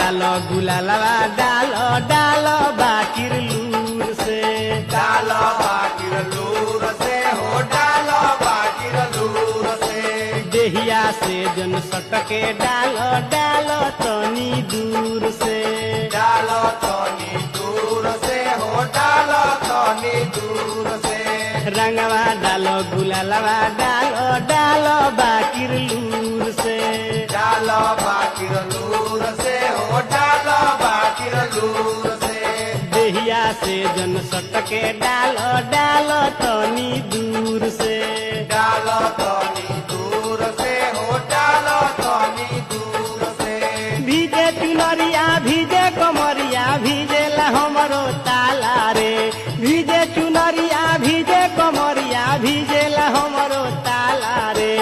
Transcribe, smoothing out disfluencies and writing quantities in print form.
डालो गुलालवा डालो डालो बाकिर लूर से डालो बाकिर लूर से हो डालो बाकिर लूर से देहिया से जन सटके डालो डालो तनी दूर से डालो तनी दूर से हो डालो तनी दूर से रंगवा डालो गुलालवा डालो डालो बाकिर लूर से डालो बाकिर लूर से हो डालो बाकिर लूर से देहिया से जन सटके डालो डालो तनी दूर से डालो तनी दूर से हो डालो तनी दूर से भीजे चुनरिया भीजे कमरिया भीजेला हमरो ताला रे भीजे चुनरिया भीजे कमरिया भीजेला हमरो ताला रे।